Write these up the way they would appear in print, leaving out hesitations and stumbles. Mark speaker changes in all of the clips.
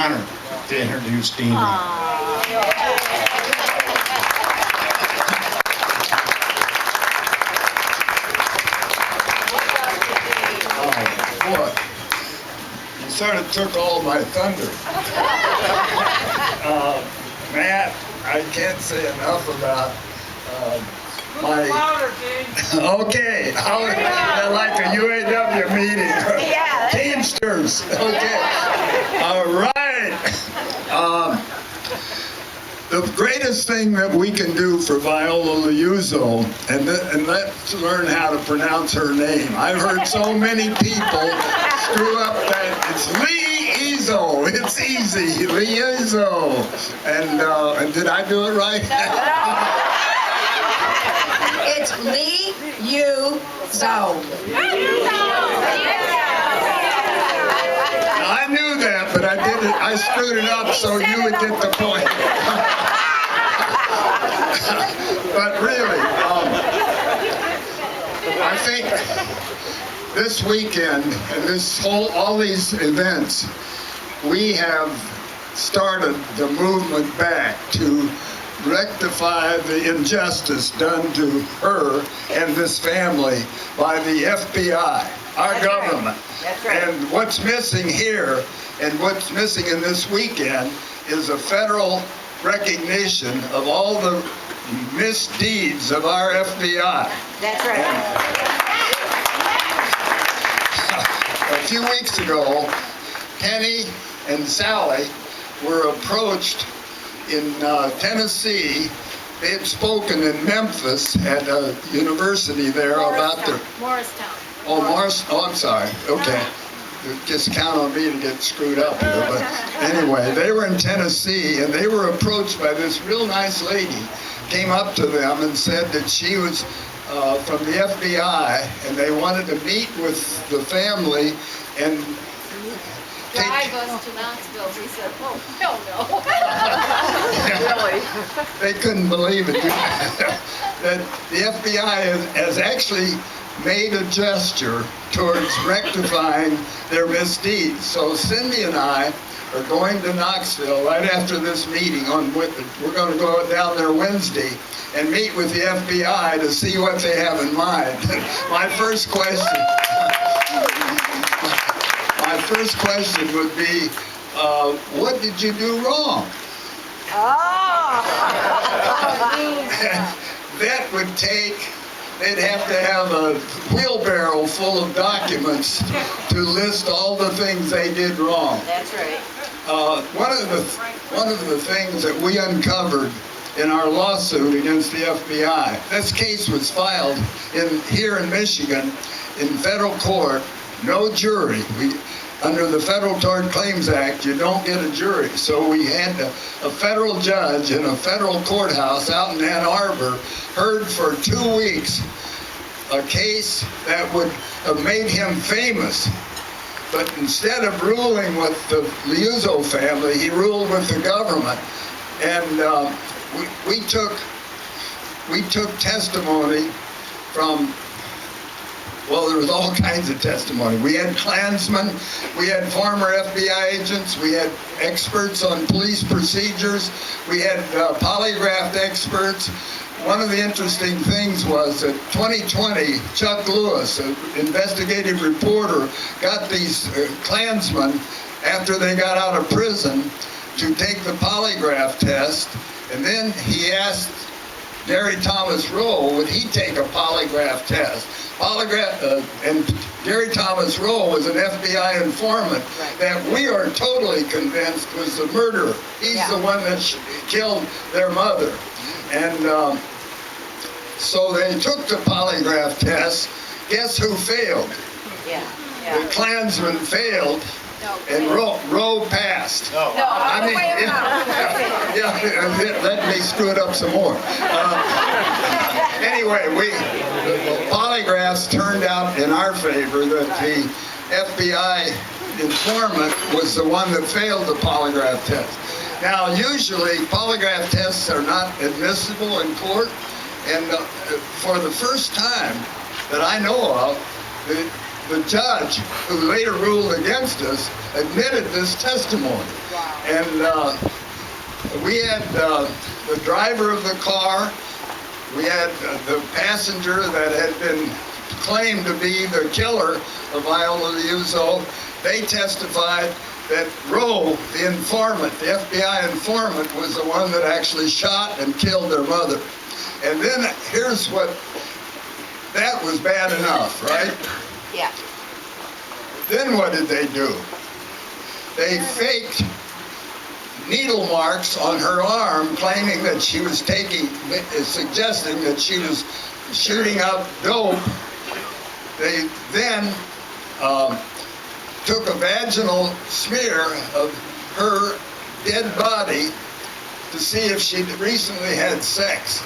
Speaker 1: honor to introduce Dean Robb.
Speaker 2: Boy, you sort of took all my thunder. Matt, I can't say enough about my... Okay, I like a UAW meeting.
Speaker 3: Yeah.
Speaker 2: Teamsters, okay. All right. The greatest thing that we can do for Viola Liuzzo, and let's learn how to pronounce her name. I've heard so many people screw up that it's Liuzzo. It's easy, Liuzzo. And did I do it right?
Speaker 3: It's Liuzzo.
Speaker 2: I knew that, but I screwed it up so you would get the point. But really, I think this weekend and all these events, we have started the movement back to rectify the injustice done to her and this family by the FBI, our government.
Speaker 3: Right. That's right.
Speaker 2: And what's missing here and what's missing in this weekend is a federal recognition of all the misdeeds of our FBI.
Speaker 3: That's right.
Speaker 2: A few weeks ago, Penny and Sally were approached in Tennessee. They had spoken in Memphis at a university there about their...
Speaker 4: Morristown.
Speaker 2: Oh, I'm sorry. Okay. Just count on me to get screwed up here. But anyway, they were in Tennessee, and they were approached by this real nice lady, came up to them and said that she was from the FBI, and they wanted to meet with the family and
Speaker 4: Drive us to Knoxville. We said, oh, hell no.
Speaker 2: Really? They couldn't believe it. That the FBI has actually made a gesture towards rectifying their misdeeds. So Cindy and I are going to Knoxville right after this meeting. We're going to go down there Wednesday and meet with the FBI to see what they have in mind. My first question would be, what did you do wrong? That would they'd have to have a wheelbarrow full of documents to list all the things they did wrong.
Speaker 3: That's right.
Speaker 2: One of the things that we uncovered in our lawsuit against the FBI, this case was filed here in Michigan in federal court, no jury. Under the Federal Tort Claims Act, you don't get a jury. So we had a federal judge in a federal courthouse out in Ann Arbor heard for 2 weeks a case that would have made him famous. But instead of ruling with the Liuzzo family, he ruled with the government. And we took testimony from... Well, there was all kinds of testimony. We had Klansmen, we had former FBI agents, we had experts on police procedures, we had polygraph experts. One of the interesting things was that 2020, Chuck Lewis, an investigative reporter, got these Klansmen, after they got out of prison, to take the polygraph test, and then he asked Gary Thomas Rowe, would he take a polygraph test? And Gary Thomas Rowe was an FBI informant that we are totally convinced was the murderer. He's the one that killed their mother. And so they took the polygraph test. Guess who failed? The Klansman failed. And Rowe passed.
Speaker 3: Let
Speaker 2: me screw it up some more. Anyway, the polygraphs turned out in our favor that the FBI informant was the one that failed the polygraph test. Now, usually polygraph tests are not admissible in court, and for the first time that I know of, the judge, who later ruled against us, admitted this testimony. And we had the driver of the car, we had the passenger that had been claimed to be the killer of Viola Liuzzo. They testified that Rowe, the informant, the FBI informant, was the one that actually shot and killed their mother. And then here's what, that was bad enough, right?
Speaker 3: Yeah.
Speaker 2: Then what did they do? They faked needle marks on her arm, claiming that she was suggesting that she was shooting up dope. They then took a vaginal smear of her dead body to see if she'd recently had sex.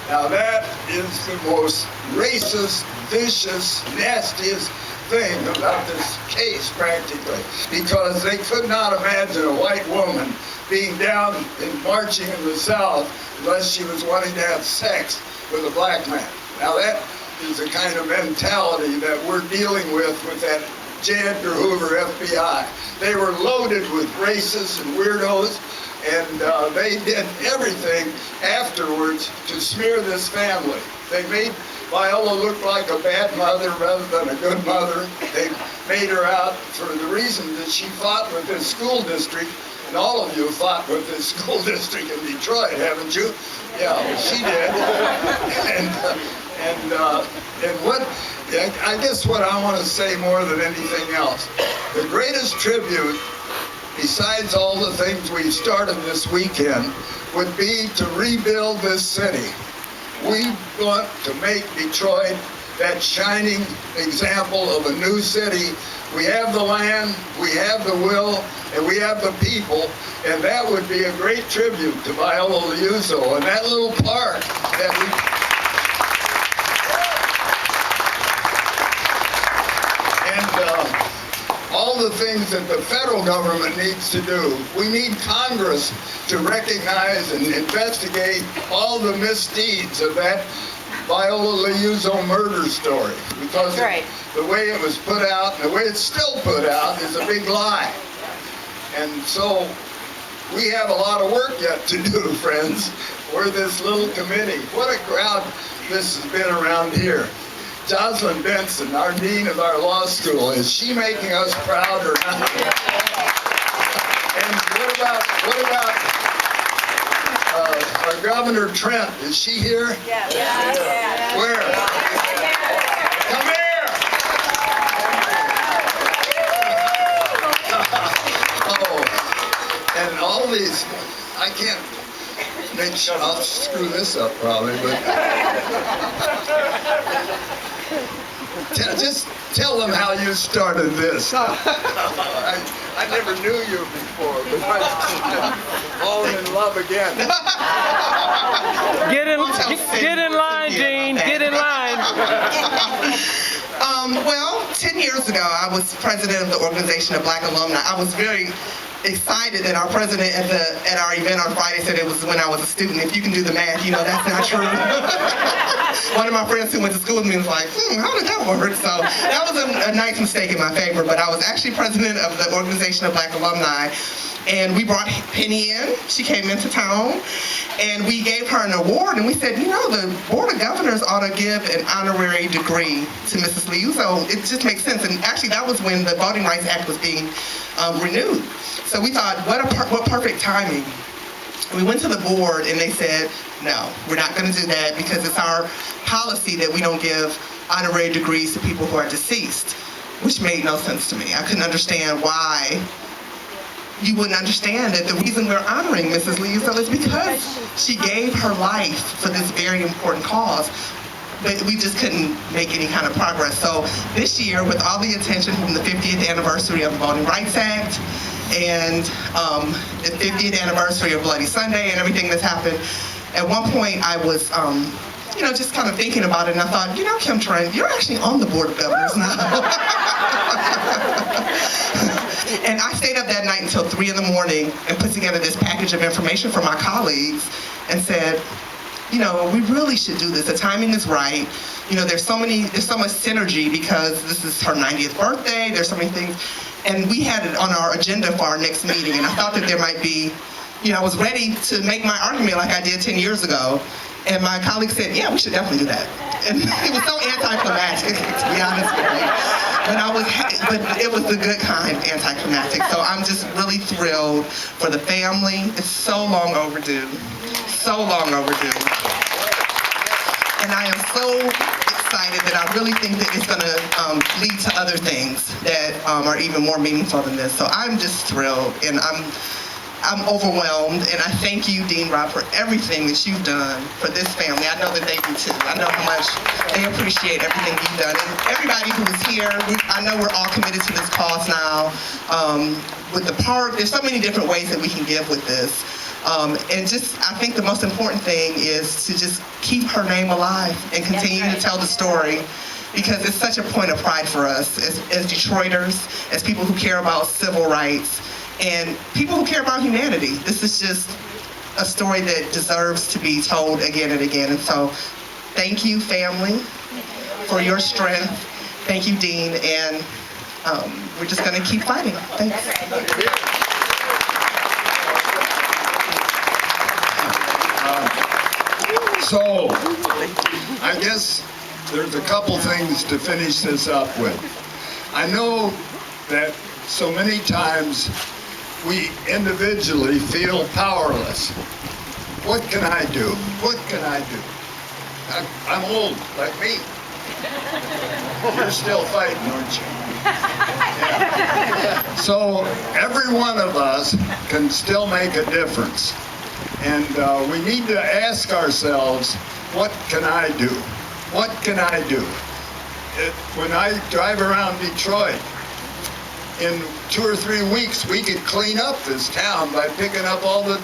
Speaker 2: Now that is the most racist, vicious, nastiest thing about this case, practically, because they could not imagine a white woman being down and marching in the South unless she was wanting to have sex with a black man. Now that is the kind of mentality that we're dealing with that J. Edgar Hoover FBI. They were loaded with racists and weirdos, and they did everything afterwards to smear this family. They made Viola look like a bad mother rather than a good mother. They made her out for the reason that she fought with this school district, and all of you fought with this school district in Detroit, haven't you? Yeah, well, she did. And what, I guess what I want to say more than anything else, the greatest tribute, besides all the things we've started this weekend, would be to rebuild this city. We want to make Detroit that shining example of a new city. We have the land, we have the will, and we have the people, and that would be a great tribute to Viola Liuzzo. And that little park that we... all the things that the federal government needs to do. We need Congress to recognize and investigate all the misdeeds of that Viola Liuzzo murder story, because the way it was put out, and the way it's still put out, is a big lie. And so we have a lot of work yet to do, friends. We're this little committee. What a crowd this has been around here. Jocelyn Benson, our dean of our law school, is she making us proud or not? And what about our Governor Trent? Is she here?
Speaker 3: Yeah.
Speaker 2: Where? Come here! Oh, and all these, I can't make sure, I'll screw this up probably, but just tell them how you started this. I never knew you before, but I'm falling in love again.
Speaker 5: Get in line, Dean. Get in line.
Speaker 6: Well, 10 years ago, I was president of the Organization of Black Alumni. I was very excited that our president at our event on Friday said it was when I was a student. If you can do the math, you know that's not true. One of my friends who went to school with me was like, how did that work? So that was a nice mistake in my favor, but I was actually president of the Organization of Black Alumni. And we brought Penny in. She came into town, and we gave her an award, and we said, you know, the Board of Governors ought to give an honorary degree to Mrs. Liuzzo. It just makes sense, and actually that was when the Voting Rights Act was being renewed. So we thought, what perfect timing. We went to the board, and they said, no, we're not going to do that because it's our policy that we don't give honorary degrees to people who are deceased, which made no sense to me. I couldn't understand why you wouldn't understand that the reason we're honoring Mrs. Liuzzo is because she gave her life for this very important cause, but we just couldn't make any kind of progress. So this year, with all the attention from the 50th anniversary of the Voting Rights Act and the 50th anniversary of Bloody Sunday and everything that's happened, at one point I was just kind of thinking about it, and I thought, Kim Trent, you're actually on the Board of Governors now. And I stayed up that night until 3 in the morning and put together this package of information for my colleagues and said, we really should do this. The timing is right. There's so much synergy because this is her 90th birthday. There's so many things. And we had it on our agenda for our next meeting, and I thought that there might be, I was ready to make my argument like I did 10 years ago. And my colleague said, yeah, we should definitely do that. And it was so anticlimactic, to be honest with you. But it was the good kind anticlimactic. So I'm just really thrilled for the family. It's so long overdue. So long overdue. And I am so excited that I really think that it's going to lead to other things that are even more meaningful than this. So I'm just thrilled, and I'm overwhelmed, and I thank you, Dean Robb, for everything that you've done for this family. I know that they do too. I know how much they appreciate everything you've done. And everybody who is here, I know we're all committed to this cause now. With the park, there's so many different ways that we can give with this. And just, I think the most important thing is to just keep her name alive and continue to tell the story, because it's such a point of pride for us as Detroiters, as people who care about civil rights, and people who care about humanity. This is just a story that deserves to be told again and again. And so, thank you, family, for your strength. Thank you, Dean, and we're just going to keep fighting. Thanks.
Speaker 2: So, I guess there's a couple things to finish this up with. I know that so many times we individually feel powerless. What can I do? What can I do? I'm old, like me. You're still fighting, aren't you? Yeah. So every one of us can still make a difference. And we need to ask ourselves, what can I do? What can I do? When I drive around Detroit, in 2 or 3 weeks, we could clean up this town by picking up all the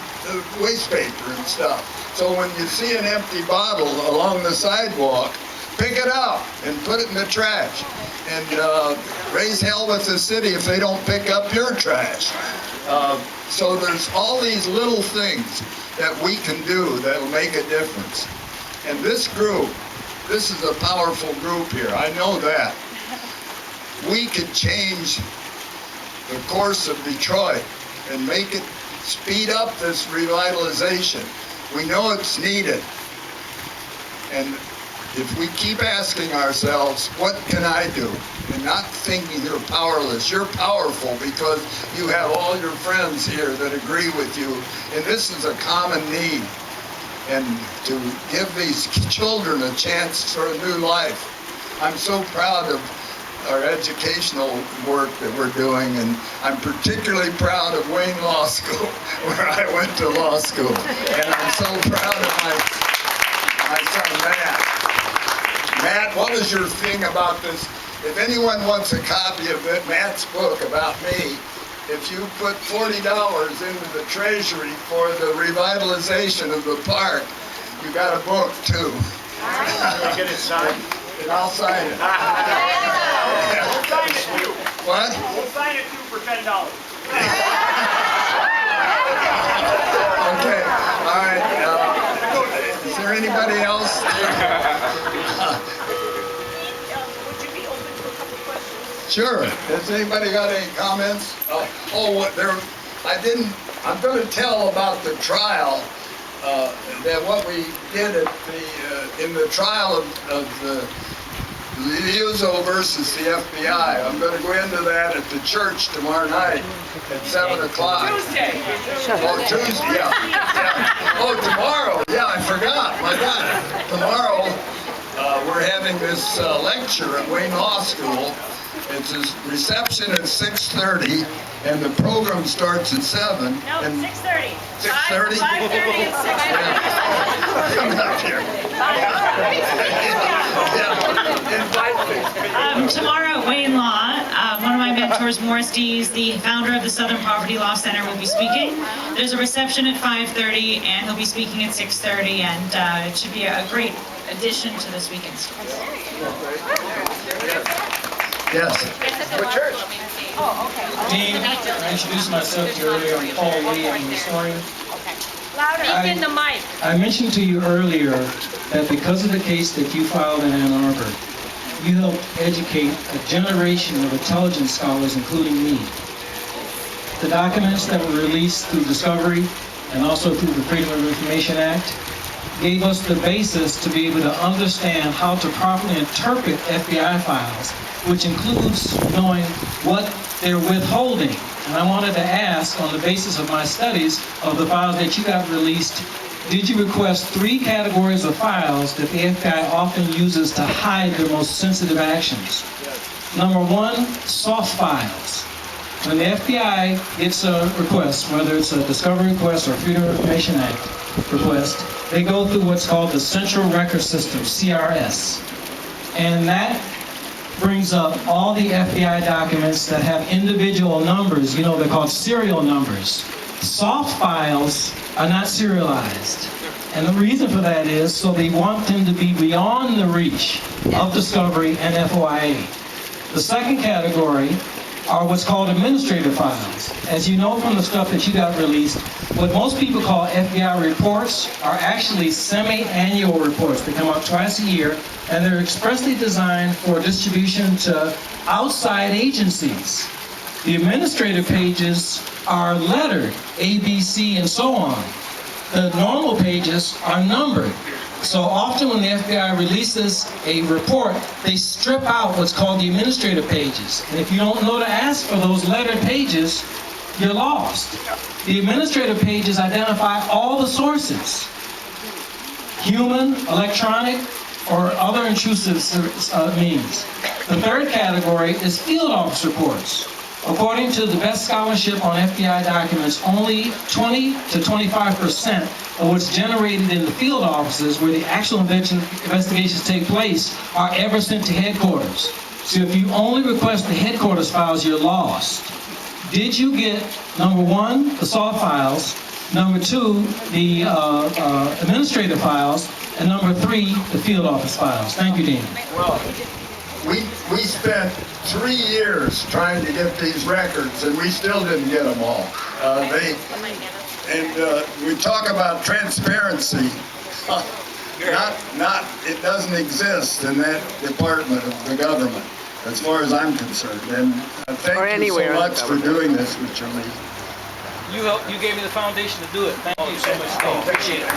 Speaker 2: waste paper and stuff. So when you see an empty bottle along the sidewalk, pick it up and put it in the trash. And raise hell with the city if they don't pick up your trash. So there's all these little things that we can do that will make a difference. And this group, this is a powerful group here. I know that. We could change the course of Detroit and make it speed up this revitalization. We know it's needed. And if we keep asking ourselves, what can I do? And not thinking you're powerless. You're powerful because you have all your friends here that agree with you. And this is a common need. And to give these children a chance for a new life. I'm so proud of our educational work that we're doing, and I'm particularly proud of Wayne Law School, where I went to law school. And I'm so proud of my son, Matt. Matt, what was your thing about this? If anyone wants a copy of Matt's book about me, if you put $40 into the treasury for the revitalization of the park, you got a book too.
Speaker 1: Get it signed.
Speaker 2: And I'll sign it.
Speaker 7: We'll sign it too.
Speaker 2: What?
Speaker 7: We'll sign it too for $10.
Speaker 2: Okay, all right. Is there anybody else?
Speaker 7: Would you be open to a couple questions?
Speaker 2: Sure. Has anybody got any comments? I'm going to tell about the trial, that what we did in the trial of the Liuzzo versus the FBI. I'm going to go into that at the church tomorrow night at 7 o'clock.
Speaker 7: Tuesday.
Speaker 2: Oh, Tuesday, yeah. Oh, tomorrow. Yeah, I forgot. My God. Tomorrow, we're having this lecture at Wayne Law School. It's a reception at 6:30, and the program starts at 7.
Speaker 7: No,
Speaker 2: and
Speaker 7: 6:30.
Speaker 2: 6:30?
Speaker 7: 5:30 and 6:30.
Speaker 2: Come up here.
Speaker 8: Tomorrow at Wayne Law, one of my mentors, Morris Dees, the founder of the Southern Poverty Law Center, will be speaking. There's a reception at 5:30, and he'll be speaking at 6:30, and it should be a great addition to this weekend's class.
Speaker 2: Yes.
Speaker 4: What church?
Speaker 9: Dean, I introduced myself to you earlier. I'm Paul Lee. I'm a historian.
Speaker 4: Louder. In the mic.
Speaker 9: I mentioned to you earlier that because of the case that you filed in Ann Arbor, you helped educate a generation of intelligence scholars, including me. The documents that were released through discovery and also through the Freedom of Information Act gave us the basis to be able to understand how to properly interpret FBI files, which includes knowing what they're withholding. And I wanted to ask, on the basis of my studies of the files that you got released, did you request 3 categories of files that the FBI often uses to hide their most sensitive actions? Number 1, soft files. When the FBI gets a request, whether it's a discovery request or Freedom of Information Act request, they go through what's called the Central Record System, CRS. And that brings up all the FBI documents that have individual numbers. You know, they're called serial numbers. Soft files are not serialized. And the reason for that is so they want them to be beyond the reach of discovery and FOIA. The second category are what's called administrative files. As you know from the stuff that you got released, what most people call FBI reports are actually semi-annual reports. They come out twice a year, and they're expressly designed for distribution to outside agencies. The administrative pages are lettered, A, B, C, and so on. The normal pages are numbered. So often when the FBI releases a report, they strip out what's called the administrative pages. And if you don't know to ask for those lettered pages, you're lost. The administrative pages identify all the sources: human, electronic, or other intrusive means. The third category is field office reports. According to the best scholarship on FBI documents, only 20 to 25% of what's generated in the field offices where the actual investigations take place are ever sent to headquarters. So if you only request the headquarters files, you're lost. Did you get, number 1, the soft files, number 2, the administrative files, and number 3, the field office files? Thank you, Dean.
Speaker 2: Well, we spent 3 years trying to get these records, and we still didn't get them all. We talk about transparency. It doesn't exist in that department of the government, as far as I'm concerned. And thank you so much for doing this, Mr. Lee.
Speaker 5: You gave me the foundation to do it. Thank you so much, Dean. Appreciate it.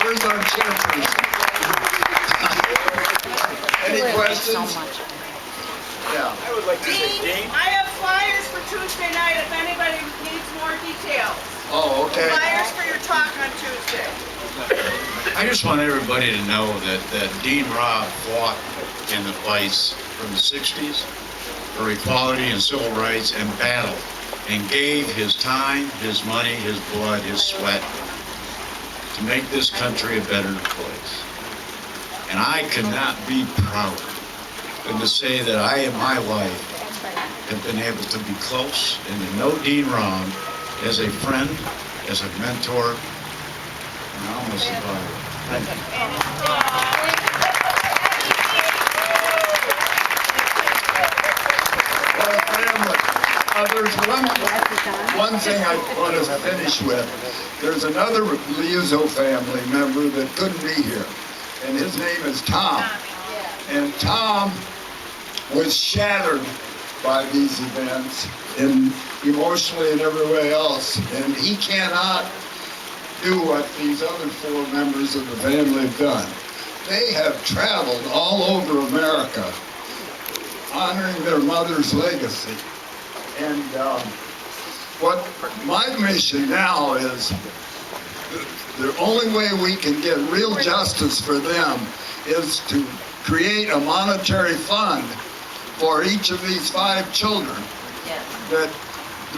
Speaker 2: Where's our chairperson? Any questions? Yeah.
Speaker 1: I would like to say, Dean.
Speaker 7: I have flyers for Tuesday night if anybody needs more details.
Speaker 2: Oh, okay.
Speaker 7: Flyers for your talk on Tuesday.
Speaker 10: I just want everybody to know that Dean Robb fought in the fights from the 60s for equality and civil rights and battled and gave his time, his money, his blood, his sweat to make this country a better place. And I could not be prouder than to say that I in my life have been able to be close and to know Dean Robb as a friend, as a mentor, and almost a father. Thank you.
Speaker 2: Well, family, there's one thing I want to finish with. There's another Liuzzo family member that couldn't be here, and his name is Tom. And Tom was shattered by these events, and emotionally and every way else, and he cannot do what these other 4 members of the family have done. They have traveled all over America honoring their mother's legacy. And what my mission now is, the only way we can get real justice for them is to create a monetary fund for each of these 5 children that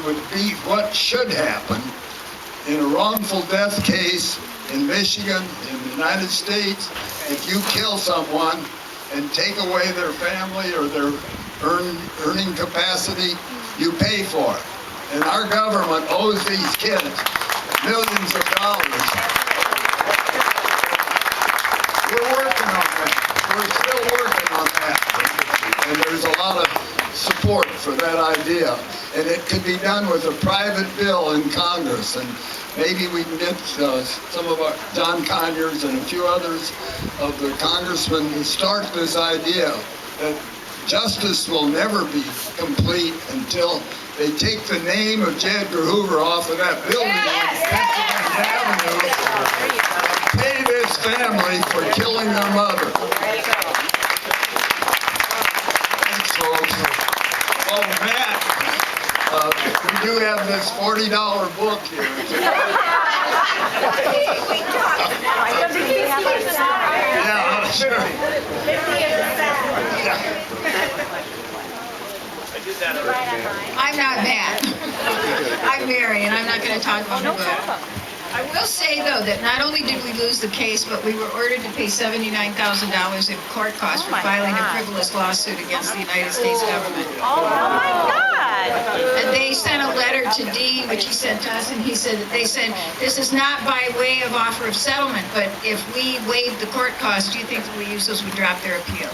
Speaker 2: would be what should happen in a wrongful death case in Michigan, in the United States. If you kill someone and take away their family or their earning capacity, you pay for it. And our government owes these kids millions of dollars. We're working on that. We're still working on that. And there's a lot of support for that idea. And it could be done with a private bill in Congress. And maybe we can get some of our, John Conyers and a few others of the congressmen to start this idea that justice will never be complete until they take the name of J. Edgar Hoover off of that building on Pennsylvania Avenue and pay this family for killing their mother. Thanks, folks. Oh, Matt, we do have this $40 book here. Yeah, sure.
Speaker 3: I'm not Matt. I'm Mary, and I'm not going to talk about the book. I will say, though, that not only did we lose the case, but we were ordered to pay $79,000 in court costs for filing a frivolous lawsuit against the United States government.
Speaker 4: Oh my God!
Speaker 3: And they sent a letter to Dean, which he sent to us, and he said that they said, this is not by way of offer of settlement, but if we waived the court costs, do you think the Liuzzos would drop their appeal?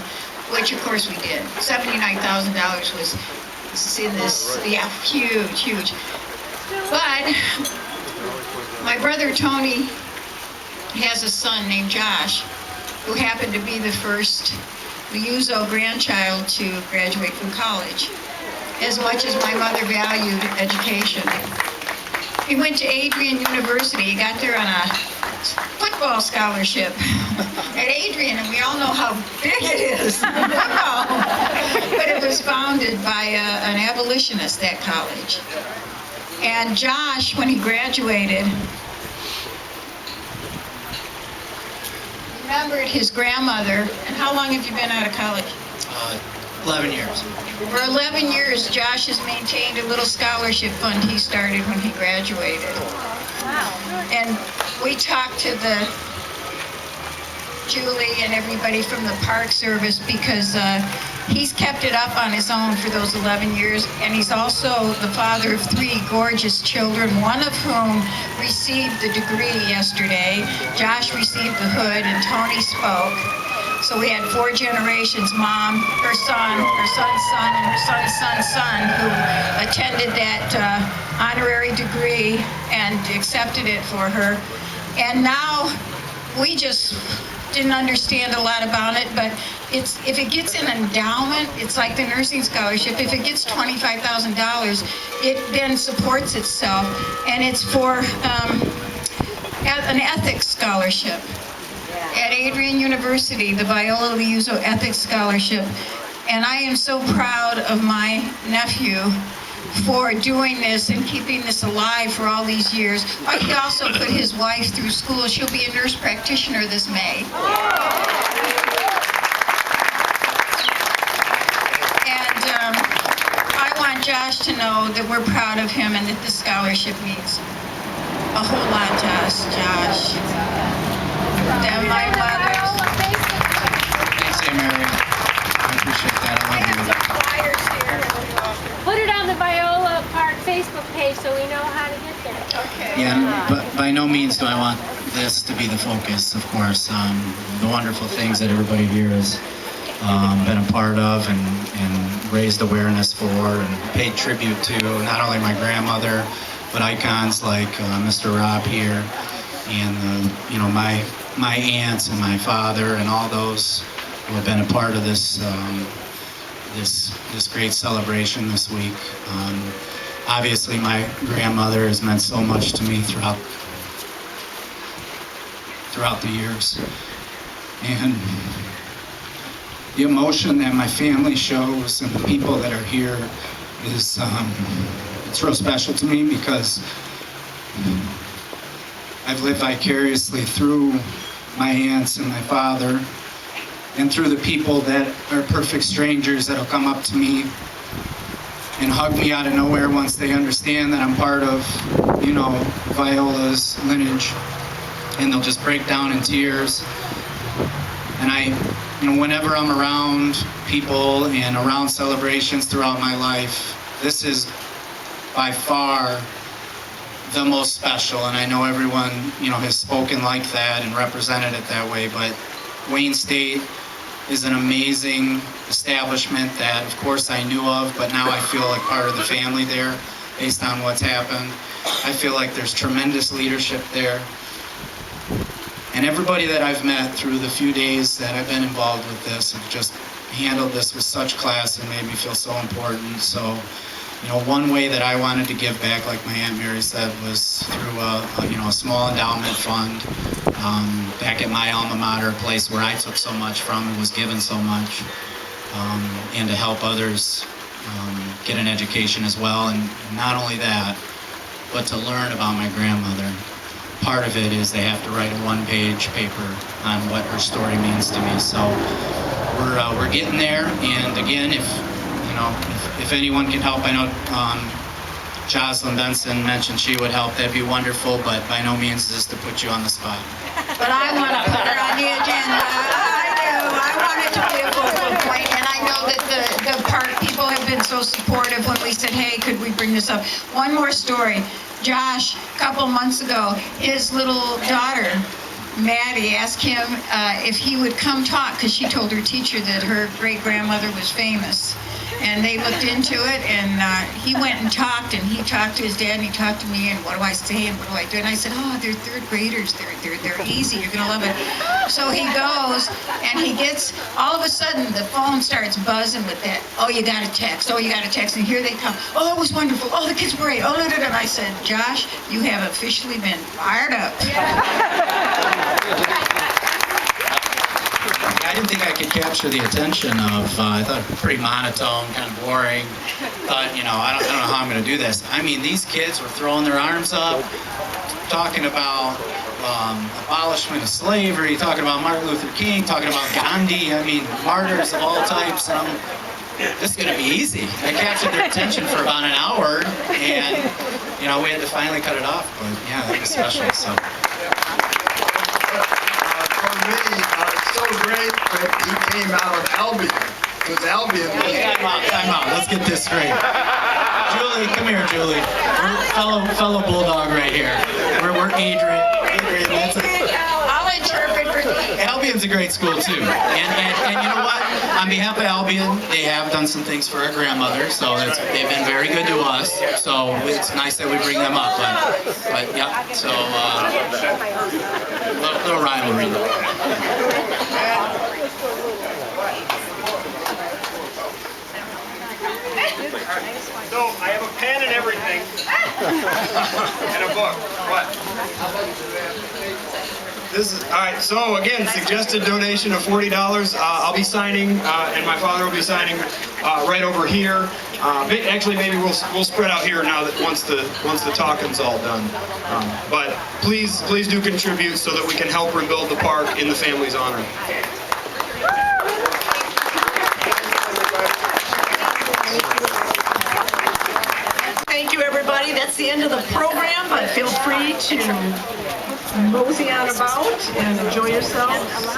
Speaker 3: Which, of course, we did. $79,000 was in this, yeah, huge, huge. But my brother Tony has a son named Josh, who happened to be the first Liuzzo grandchild to graduate from college. As much as my mother valued education, he went to Adrian University. He got there on a football scholarship at Adrian, and we all know how big it is, football. But it was founded by an abolitionist, that college. And Josh, when he graduated, remembered his grandmother. And how long have you been out of college?
Speaker 5: 11 years.
Speaker 3: For 11 years, Josh has maintained a little scholarship fund he started when he graduated. Wow. And we talked to Julie and everybody from the Park Service because he's kept it up on his own for those 11 years, and he's also the father of 3 gorgeous children, one of whom received the degree yesterday. Josh received the hood, and Tony spoke. So we had 4 generations, mom, her son, her son's son, and her son's son's son, who attended that honorary degree and accepted it for her. And now we just didn't understand a lot about it, but if it gets an endowment, it's like the nursing scholarship. If it gets $25,000, it then supports itself, and it's for an ethics scholarship. At Adrian University, the Viola Liuzzo Ethics Scholarship, and I am so proud of my nephew for doing this and keeping this alive for all these years. He also put his wife through school. She'll be a nurse practitioner this May. And I want Josh to know that we're proud of him and that this scholarship means a whole lot to us, Josh. That my mother's.
Speaker 5: Thanks, Mary. I appreciate that. I love you.
Speaker 4: Put it on the Viola Park Facebook page so we know how to get there.
Speaker 3: Okay.
Speaker 5: Yeah, but by no means do I want this to be the focus, of course. The wonderful things that everybody here has been a part of and raised awareness for and paid tribute to, not only my grandmother, but icons like Mr. Robb here and my aunts and my father and all those who have been a part of this this great celebration this week. Obviously, my grandmother has meant so much to me throughout the years, and the emotion that my family shows and the people that are here is it's real special to me because I've lived vicariously through my aunts and my father and through the people that are perfect strangers that'll come up to me and hug me out of nowhere once they understand that I'm part of, Viola's lineage, and they'll just break down in tears. And whenever I'm around people and around celebrations throughout my life, this is by far the most special, and I know everyone, has spoken like that and represented it that way, but Wayne State is an amazing establishment that, of course, I knew of, but now I feel like part of the family there based on what's happened. I feel like there's tremendous leadership there. And everybody that I've met through the few days that I've been involved with this have just handled this with such class and made me feel so important. So, one way that I wanted to give back, like my Aunt Mary said, was through a small endowment fund back at my alma mater, place where I took so much from and was given so much, and to help others get an education as well. And not only that, but to learn about my grandmother. Part of it is they have to write a one-page paper on what her story means to me. So we're getting there. And again, if anyone can help, I know Jocelyn Benson mentioned she would help. That'd be wonderful, but by no means is this to put you on the spot.
Speaker 3: But I want to put her on the agenda. I do. I want it to be a focal point, and I know that the park people have been so supportive when we said, hey, could we bring this up? One more story. Josh, a couple months ago, his little daughter, Maddie, asked him if he would come talk, because she told her teacher that her great-grandmother was famous. And they looked into it, and he went and talked to his dad, and he talked to me, and what do I say, and what do I do? And I said, oh, they're third graders, they're easy, you're gonna love it. So he goes, and he gets, all of a sudden, the phone starts buzzing with that, oh, you got a text, and here they come, oh, it was wonderful, oh, the kids were great, oh, da, da, da. And I said, Josh, you have officially been fired up.
Speaker 5: I didn't think I could capture the attention of, I thought pretty monotone, kind of boring. Thought, I don't know how I'm going to do this. I mean, these kids were throwing their arms up, talking about abolishment of slavery, talking about Martin Luther King, talking about Gandhi. I mean, martyrs of all types. This is going to be easy. I captured their attention for about an hour, and, we had to finally cut it off. But, yeah, that was special. So.
Speaker 2: For me, it's so great that he came out of Albion. Because Albion was...
Speaker 5: Time out. Let's get this straight. Julie, come here, Julie. We're fellow bulldog right here. We're Adrian. That's
Speaker 3: I'll interpret for you.
Speaker 5: Albion's a great school, too. And you know what? On behalf of Albion, they have done some things for our grandmother, so they've been very good to us. So it's nice that we bring them up. But yeah, so little rivalry.
Speaker 1: So, I have a pen and everything. And a book. What? Alright, so again, suggested donation of $40. I'll be signing, and my father will be signing right over here. Actually, maybe we'll spread out here now that once the talking's all done. But please do contribute so that we can help rebuild the park in the family's honor.
Speaker 7: Thank you, everybody. That's the end of the program, but feel free to mosey on about and enjoy yourselves.